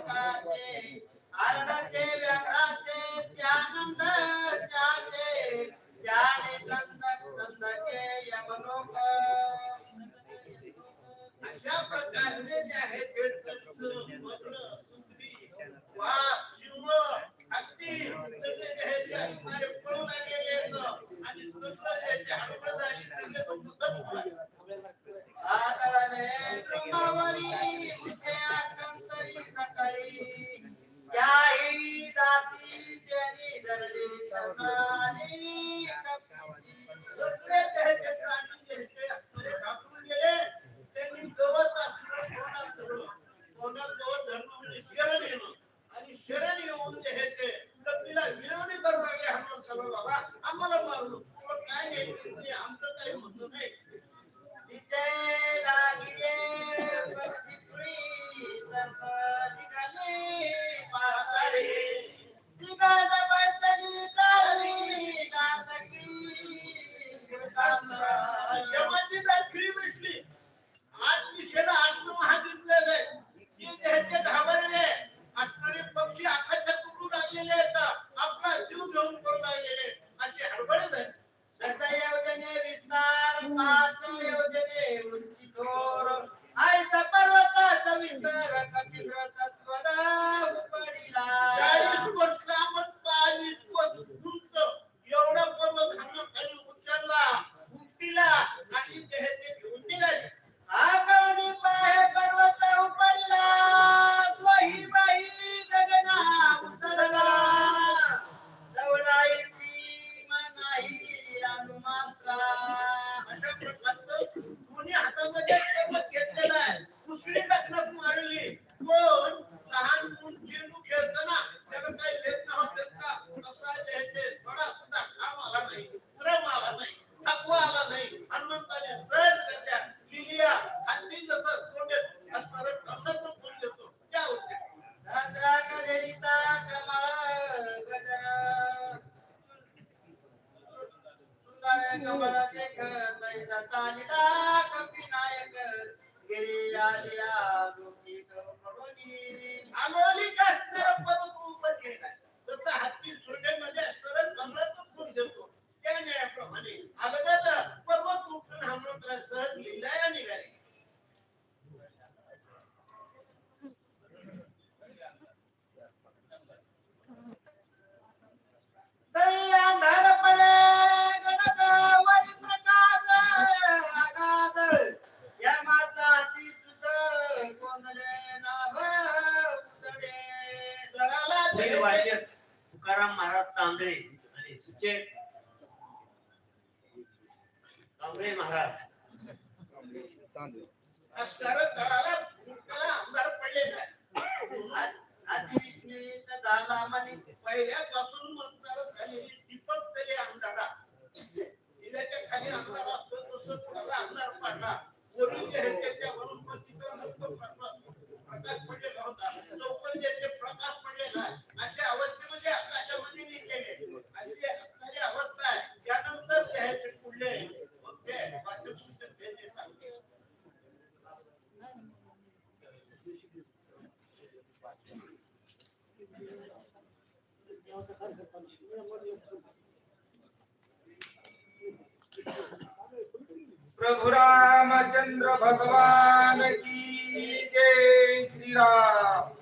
सुखाचे आरडाचे व्याघ्राचे श्यानंद चाचे त्याने चंदके यमलोक अशा प्रकारचे जे आहे ते तत्सम मग्न सुश्री वाघ शिव हत्ती सगळे जे आहे ते असणारे पळून आलेले आहेत आणि सगळं ज्याचे हडबड झाली सगळे फक्त आदळणे द्रुमावरी मुखे आकंतरी सकाळी त्याही जाती त्यांनी धरली तरुणानी सगळे त्याचे प्राणी जे ते असणारे घाबरून गेले त्यांनी गवत असणं कोणात गवत धरणं म्हणजे शरण येणं आणि शरण येऊन जे हे ते कपिला विनवणी करू लागले हनुमान बाबा आम्हाला मारू काय घ्यायचं आमचं काही होत नाही तिचे लागिले पक्षी सर्प निघाले पाताळी निघाल बैतडी टाळली नाटकी यमाची दाखली बसली आज दिशेला अष्ट महादिवलेले हे जे घाबरले असणारे पक्षी आकाशात तुटू लागलेले आहेत आपला जीव घेऊन पळू लागलेले असे हडबडत आहेत दस योजने विस्तार पाच योजने उंची थोर आयचा पर्वताचा विस्तार कपिंद्र तत्वर उपडिला 40 कोस लांब 22 कोस उंच एवढा पर्वत खाली उचलला उपटिला आणि ते घेऊन निघाले आगवणी पाहे पर्वत उपडिला द्वही बाई गगना उचलला दवराईची मनाई अनुमात्रा अशा प्रकारचं दोन्ही हातामध्ये पर्वत घेतलेला आहे कुसळी टकनक मारली कोण लहान मुल चेंडू खेळताना त्याला काही भेद नव्हते का असा लेटे थोडा सुद्धा घाम आला नाही श्रम आला नाही थकवा आला नाही हनुमंताने सहज करत्या लिहिल्या हत्ती जसं सोडेल असणारं कर्णाचं फुल देतो त्या अवस्थेत धात्रा गजरिता कमळ गजर सुंदर कमळ देख तैसा चालिला कपिनायक गिरी आलिया लोकी पडोनी आलोली असणारा पर्वत उभं केलाय जसं हत्ती सोंडेमध्ये असणारं कमळाचं फुल देतो त्या न्यायाप्रमाणे अगोदर पर्वत उठून हनुमंतराय सहज लिहिलाय निघाले तरी अंधार पडे गणक वरी प्रकाश आगाध यमाचा अति सुध कोंदले नाभ उतडे जगाला पहिल्या भाषेत तुकाराम महाराज तांदळे आणि सुचे तांबळे महाराज असणार तळाला भूतकाला अंधार पडलेला अतिविस्मित झाला म्हणे पहिल्यापासून मंत्र झालेली दीपक तरी अंधारा दिव्याच्या खाली अंधार असतो तसं कुणाला अंधार पडला वरून जे त्याच्या वनस्पतीचा मुक्त प्रकाश पडलेला होता चौकन ज्याचे प्रकाश पडलेला अशा अवस्थेमध्ये आकाशामध्ये निघलेले अशी असणारी अवस्था आहे त्यानंतर ते पुढले मग ते वाचक सूचक ते सांगते प्रभु रामचंद्र भगवान की जय श्री राम।